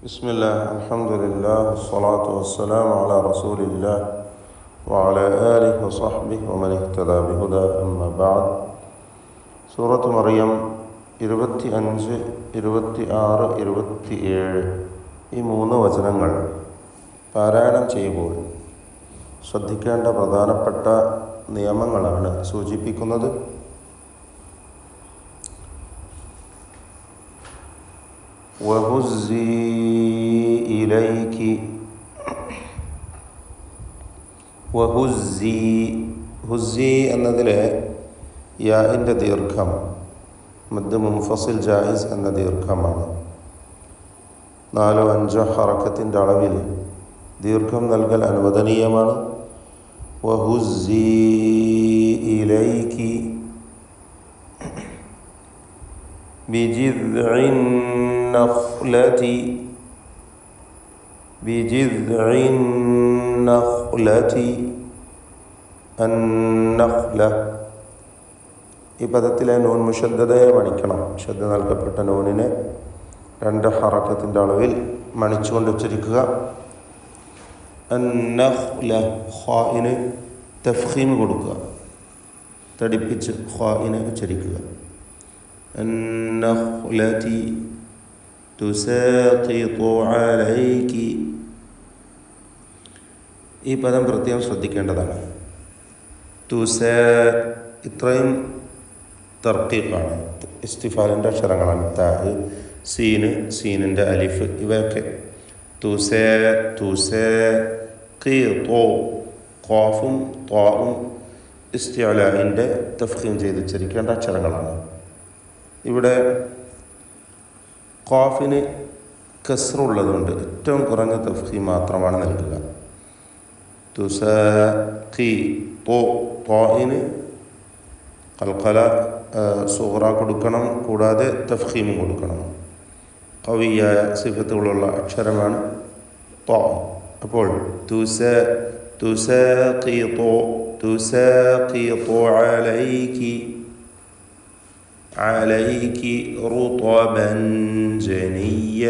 ബിസ്മില്ലാ അൽഹംദുലില്ലാ വസ്സലാത്തു വസ്സലാമു അലാ റസൂലില്ലാ വഅലാ ആലിഹി വസഹ്ബിഹി വമൻ ഇഹ്തദാ ബിഹുദാ അമ്മാ ബഅദ്. സൂറത്ത് മറിയം 25, 26, 27 ഈ 3 വചനങ്ങൾ പാരായണം ചെയ്യുമ്പോൾ ശ്രദ്ധിക്കേണ്ട പ്രധാനപ്പെട്ട നിയമങ്ങളാണ് സൂചിപ്പിക്കുന്നത്. വഹുസ്സി ഇലൈകി, ഹുസ്സി എന്നതിലെ യാഇൻ്റെ ദീർഘം മദ് മുൻഫസിൽ ജായിസ് എന്ന ദീർഘമാണ്. 4-5 ഹറക്കത്തിൻ്റെ അളവിൽ ദീർഘം നൽകൽ അനുവദനീയമാണ്. വഹുസ്സി ഇലൈകി ബിജിദ്ഇൻ നഖ്ലതി, ബിജിദ്ഇൻ നഖ്ലതി അന്നഖ്ല. ഈ പദത്തിലെ നൂൻ മുശദ്ദദയെ മണിക്കണം. ശ്രദ്ധ നൽകപ്പെട്ട നൂനിനെ 2 ഹറക്കത്തിൻ്റെ അളവിൽ മണിച്ചുകൊണ്ട് ഉച്ചരിക്കുക. അന്നഖ്ല, ഖാഇന് തഫ്ഖീം കൊടുക്കുക, തടിപ്പിച്ച് ഖാഇനെ ഉച്ചരിക്കുക. അന്നഖ്ലതി തുസാഖിതു അലൈകി. ഈ പദം പ്രത്യേകം ശ്രദ്ധിക്കേണ്ടതാണ്. ഇത്രയും തർക്കീഖാണ്, ഇസ്തിഫാലിൻ്റെ അക്ഷരങ്ങളാണ്. താ, സീന്, സീനിൻ്റെ അലിഫ്, ഇവയൊക്കെ ഖാഫും ത്വാഉം ഇസ്തിഅലാഇൻ്റെ തഫ്ഖീം ചെയ്ത് ഉച്ചരിക്കേണ്ട അക്ഷരങ്ങളാണ്. ഇവിടെ ഖാഫിന് കസ്റുള്ളതുകൊണ്ട് ഏറ്റവും കുറഞ്ഞ തഫ്ഖീം മാത്രമാണ് നൽകുക. ത്വാഇന് ഖൽഖല സുഗ്റ കൊടുക്കണം, കൂടാതെ തഫ്ഖീമും കൊടുക്കണം. ഖവിയായ സിഫത്തുകളുള്ള അക്ഷരമാണ് ത്വാ. അപ്പോൾ തുസാഖിതു അലൈകി, അലൈകി റുതബൻ ജനിയ.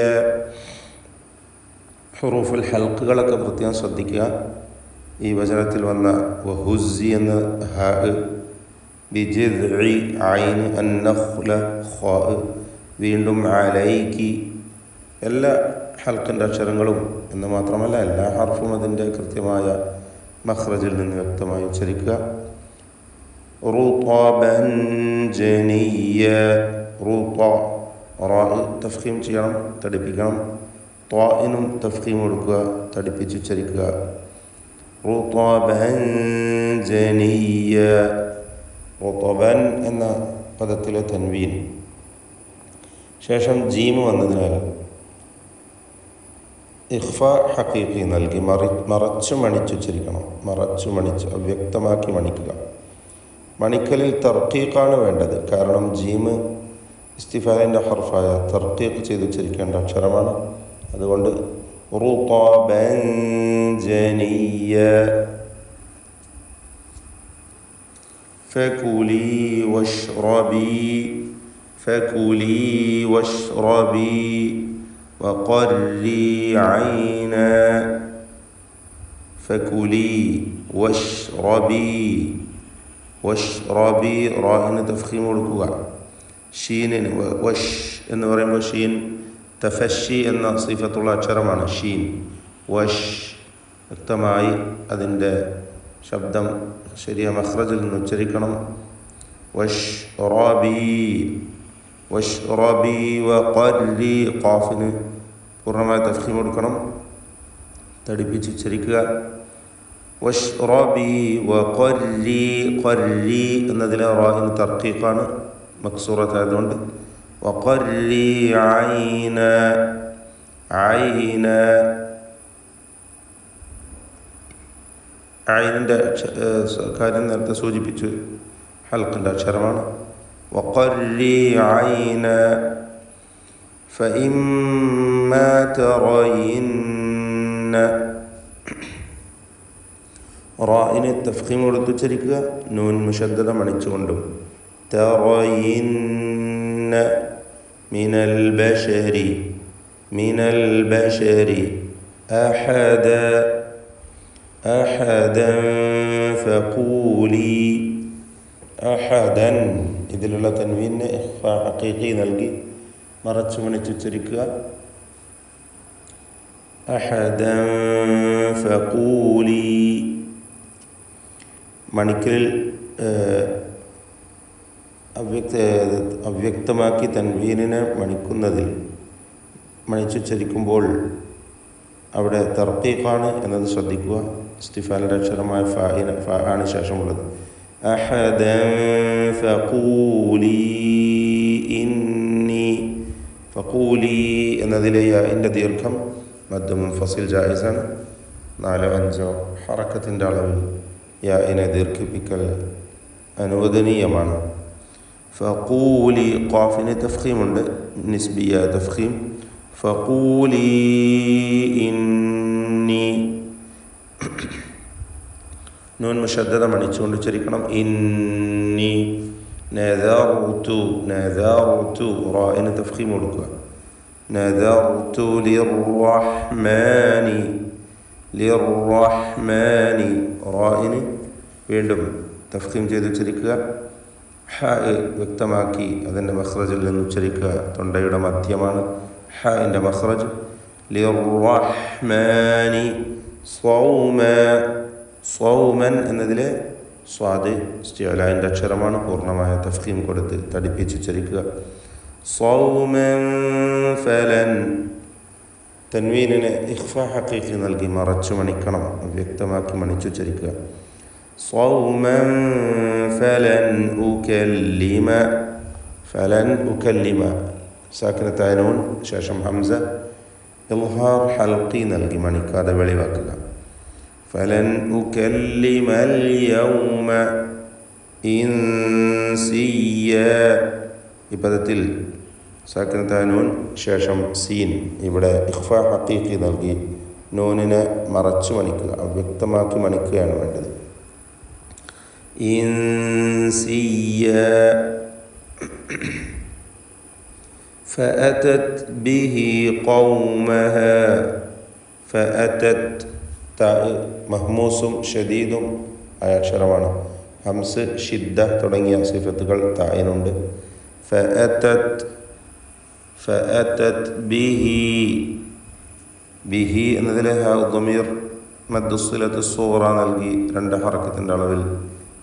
ഹുറൂഫുൽ ഹൽഖുകളൊക്കെ പ്രത്യേകം ശ്രദ്ധിക്കുക. ഈ വചനത്തിൽ വന്ന വഹുസ്സി എന്ന ഹ, ബിജിദ്ഇ ഐൻ, അന്നഖ്ല ഖാ, വീണ്ടും അലൈകി, എല്ലാ ഹൽക്കിൻ്റെ അക്ഷരങ്ങളും എന്ന് മാത്രമല്ല എല്ലാ ഹർഫും അതിൻ്റെ കൃത്യമായ മഖ്റജിൽ നിന്ന് വ്യക്തമായി ഉച്ചരിക്കുക. റുതബൻ ജനിയ, റുത, റാ തഫ്ഖീം ചെയ്യണം, തടിപ്പിക്കണം. ത്വാഇനും തഫ്ഖീം കൊടുക്കുക, തടിപ്പിച്ച് ഉച്ചരിക്കുക. റുതബൻ ജനിയ. റുതബൻ എന്ന പദത്തിലെ തൻവീൻ ശേഷം ജീമ് വന്നതിനാൽ ഇഖ്ഫ ഹഖീഖി നൽകി മറച്ചു മണിച്ചുച്ചരിക്കണം. മറച്ചു മണിച്ച് അവ്യക്തമാക്കി മണിക്കുക. മണിക്കലിൽ തർക്കീഖാണ് വേണ്ടത്. കാരണം ജീമ് ഇസ്തിഫാലിൻ്റെ ഹർഫായ തർക്കീഖ് ചെയ്തുച്ചരിക്കേണ്ട അക്ഷരമാണ്. അതുകൊണ്ട് റുതബൻ ജനിയ. ഫകുലി വഷ്റബി, ഫകുലി വഷ്റബി വഖർരി ഐന. ഫകുലി വഷ്റബി, വഷ്റബി റാഹിന് തഫ്ഖീം കൊടുക്കുക. ഷീനിന് വഷ് എന്ന് പറയുമ്പോൾ ഷീൻ തഫഷി എന്ന സിഫത്തുള്ള അക്ഷരമാണ് ഷീൻ. വഷ് വ്യക്തമായി അതിൻ്റെ ശബ്ദം ശരിയായ മഖ്റജിൽ നിന്ന് ഉച്ചരിക്കണം. വഷ്റബി, വഷ്റബി വഖർരി, ഖാഫിന് പൂർണ്ണമായ തഫ്ഖീം കൊടുക്കണം, തടിപ്പിച്ച് ഉച്ചരിക്കുക. വഷ്റബി വഖർരി, ഖർരി എന്നതിലെ റാഹിന് തർക്കീഖാണ്, മക്സൂറത്തായതുകൊണ്ട്. വഖർരി ഐന, ഐന, ഐനിൻ്റെ കാര്യം നേരത്തെ സൂചിപ്പിച്ചു, ഹൽക്കിൻ്റെ അക്ഷരമാണ്. വഖർരി ഐന ഫഇമ്മാ തറയിന്ന. റായിന് തഫ്ഖീം കൊടുത്തുച്ചരിക്കുക, നൂൻ മുശദ്ദദ മണിച്ചുകൊണ്ടും. തറയിന്ന മിനൽ ബശരി, മിനൽ ബശരി അഹദൻ ഫഖൂലി. അഹദൻ ഇതിലുള്ള തൻവീന് ഇഖ്ഫാ ഹഖീഖി നൽകി മറച്ചു മണിച്ച് ഉച്ചരിക്കുക. അഹദൻ ഫഖൂലി. മണിക്കലിൽ അവ്യക്തമാക്കി തൻവീനിനെ മണിക്കുന്നതിൽ മണിച്ചുച്ചരിക്കുമ്പോൾ അവിടെ തർക്കീഖാണ് എന്നത് ശ്രദ്ധിക്കുക. ഇസ്തിഫാലിൻ്റെ അക്ഷരമായ ഫ ആണ് ശേഷമുള്ളത്. അഹദൻ ഫഖൂലി ഇന്നി. ഫഖൂലി എന്നതിലെ യാഇൻ്റെ ദീർഘം മദ്ദ് മുൻഫസിൽ ജായിസാണ്. 4-5 ഹറക്കത്തിൻ്റെ അളവിൽ യാഇനെ ദീർഘിപ്പിക്കൽ അനുവദനീയമാണ്. ഫഖൂലി ഖാഫിന് തഫ്ഖീമുണ്ട്, നിസ്ബിയ തഫ്ഖീം. ഫഖൂലി ഇന്നി. നൂൻ മുശദ്ദദ മണിച്ചുകൊണ്ട് ഉച്ചരിക്കണം. ഇന്നി നദർതു. റാഇന് തഫ്ഖീം കൊടുക്കുക. നദർതു ലിർറഹ്മാനി. റാഇന് വീണ്ടും തഫ്ഖീം ചെയ്ത് ഉച്ചരിക്കുക. ഹ വ്യക്തമാക്കി അതിൻ്റെ മഖ്റജിൽ നിന്ന് ഉച്ചരിക്കുക. തൊണ്ടയുടെ മധ്യമാണ് ഹൻ്റെ മഖ്റജ്. ലിർറഹ്മാനി സ്വൗമൻ എന്നതിലെ സ്വാദ് ഇസ്തിഅലാഇൻ്റെ അക്ഷരമാണ്. പൂർണ്ണമായ തഫ്ഖീം കൊടുത്ത് തടിപ്പിച്ച് ഉച്ചരിക്കുക. സ്വൗമൻ ഫലൻ. തൻവീനിനെ ഇഖ്ഫാ ഹഖീഖി നൽകി മറച്ചു മണിക്കണം, വ്യക്തമാക്കി മണിച്ചുച്ചരിക്കുക. സ്വൗമൻ ഫലൻ ഉകല്ലിമ. സാക്കിനത്തായ നൂൻ ശേഷം ഹംസ ഇൽഹാർ ഹൽഖി നൽകി മണിക്കാതെ വെളിവാക്കുക. ഫലൻ ഉകല്ലിമൽ യൗമ ഇൻസിയ. ഈ പദത്തിൽ സാക്കിനത്തായ നൂൻ ശേഷം സീൻ. ഇവിടെ ഇഖ്ഫാ ഹഖീഖി നൽകി നൂനിനെ മറച്ചു മണിക്കുക, വ്യക്തമാക്കി മണിക്കുകയാണ് വേണ്ടത്. ഇൻസിയ. ഫഅതത് ബിഹി ഖൗമഹ. ഫഅതത് മഹ്മൂസും ഷദീദും ആയ അക്ഷരമാണ്. ഹംസ്, ഷിദ്ദ തുടങ്ങിയ സിഫത്തുകൾ തായിനുണ്ട്. ഫഅതത് ബിഹി എന്നതിലെ ദമീർ മദ്ദുസ്സിലത്ത് സൂറ നൽകി 2 ഹറക്കത്തിൻ്റെ അളവിൽ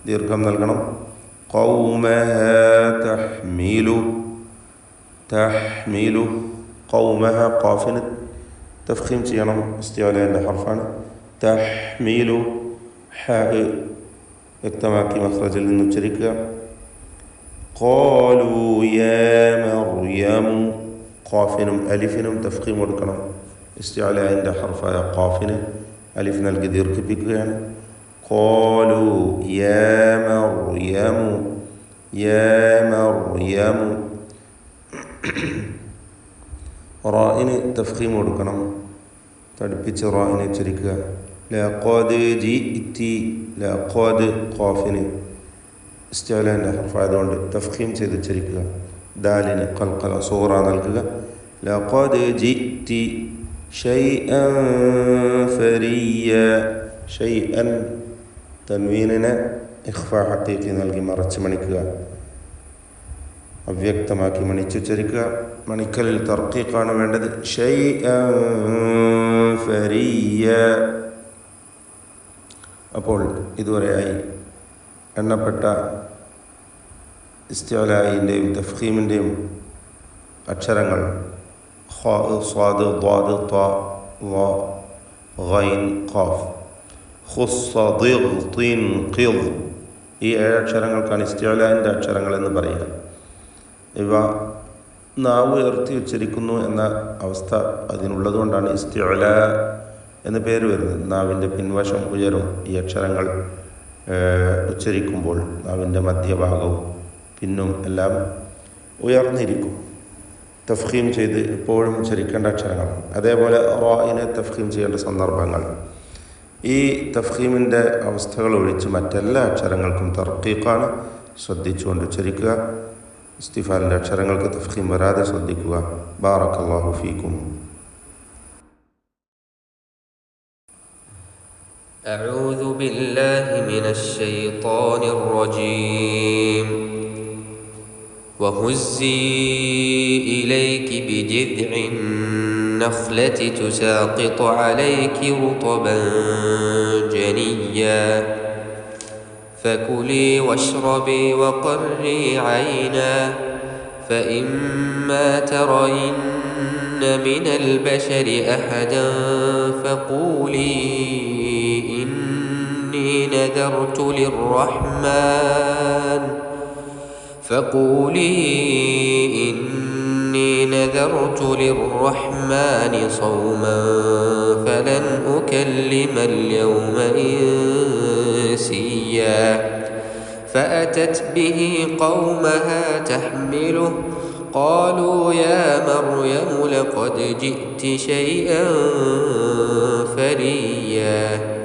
ദീർഘം നൽകണം. ഖൗമഹ തഹ്മീലു. ഖൗമഹ ഖാഫിന് തഫ്ഖീം ചെയ്യണം, ഇസ്തിഅലാഇൻ്റെ ഹർഫാണ്. തഹ്മീലു ഹ വ്യക്തമാക്കി മഖ്റജിൽ നിന്ന് ഉച്ചരിക്കുക. ഖാലൂ യാ മർയമു. ഖാഫിനും അലിഫിനും തഫ്ഖീം കൊടുക്കണം. ഇസ്തിഅലാഇൻ്റെ ഹർഫായ ഖാഫിന് അലിഫ് നൽകി ദീർഘിപ്പിക്കുകയാണ്. ഖാലൂ യാ മർയമു. റാഇന് തഫ്ഖീം കൊടുക്കണം, തടിപ്പിച്ച് റാഇനെ ഉച്ചരിക്കുക. ലഖദ് ജിഇതി. ലഖദ് ഖാഫിന് ഇസ്തിഅലാഇൻ്റെ ഹർഫായതുകൊണ്ട് തഫ്ഖീം ചെയ്ത് ഉച്ചരിക്കുക. ദാലിന് ഖൽഖല സൂറ നൽകുക. ലഖദ് ജിഇതി ഷൈഅൻ ഫരിയ. ഷൈഅൻ തൻവീനിനെ ഇഖ്ഫാ ഹഖീഖി നൽകി മറച്ച് മണിക്കുക, അവ്യക്തമാക്കി മണിച്ചുച്ചരിക്കുക. മണിക്കലിൽ തർക്കീഖാണ് വേണ്ടത്. ഷൈഅൻ ഫരിയ. അപ്പോൾ ഇതുവരെയായി എണ്ണപ്പെട്ട ഇസ്തിഅലാഇൻ്റെയും തഫ്ഖീമിൻ്റെയും അക്ഷരങ്ങൾ ഖാ, സ്വാദ്, ദ്വാദ്, ത്വാ, ള, ഗൈൻ, ഖാഫ്. ഖുസ്സ, ദിഗ്, തീൻ, ഖിദ്. ഈ 7 അക്ഷരങ്ങൾക്കാണ് ഇസ്തിഅലാഇൻ്റെ അക്ഷരങ്ങൾ എന്ന് പറയുക. ഇവ നാവ് ഉയർത്തി ഉച്ചരിക്കുന്നു എന്ന അവസ്ഥ അതിനുള്ളതുകൊണ്ടാണ് ഇസ്തിഅലാ എന്ന് പേര് വരുന്നത്. നാവിൻ്റെ പിൻവശം ഉയരും. ഈ അക്ഷരങ്ങൾ ഉച്ചരിക്കുമ്പോൾ നാവിൻ്റെ മധ്യഭാഗവും പിന്നും എല്ലാം ഉയർന്നിരിക്കും. തഫ്ഖീം ചെയ്ത് എപ്പോഴും ഉച്ചരിക്കേണ്ട അക്ഷരങ്ങൾ. അതേപോലെ റാഇനെ തഫ്ഖീം ചെയ്യേണ്ട സന്ദർഭങ്ങൾ. ഈ തഫ്ഖീമിൻ്റെ അവസ്ഥകൾ ഒഴിച്ച് മറ്റെല്ലാ അക്ഷരങ്ങൾക്കും തർക്കീഖാണ്. ശ്രദ്ധിച്ചുകൊണ്ട് ഉച്ചരിക്കുക. ഇസ്തിഫാലിൻ്റെ അക്ഷരങ്ങൾക്ക് തഫ്ഖീം വരാതെ ശ്രദ്ധിക്കുക. ബാറക്കല്ലാഹു ഫീക്കും. أعوذ بالله من الشيطان الرجيم. وهزي إليك بجذع النخلة تساقط عليك رطبا جنيا فكلي واشربي وقري عينا فإما ترين من البشر أحدا فقولي إني نذرت للرحمن صوما فلن أكلم اليوم إنسيا فأتت به قومها تحمله قالوا يا مريم لقد جئت شيئا فريا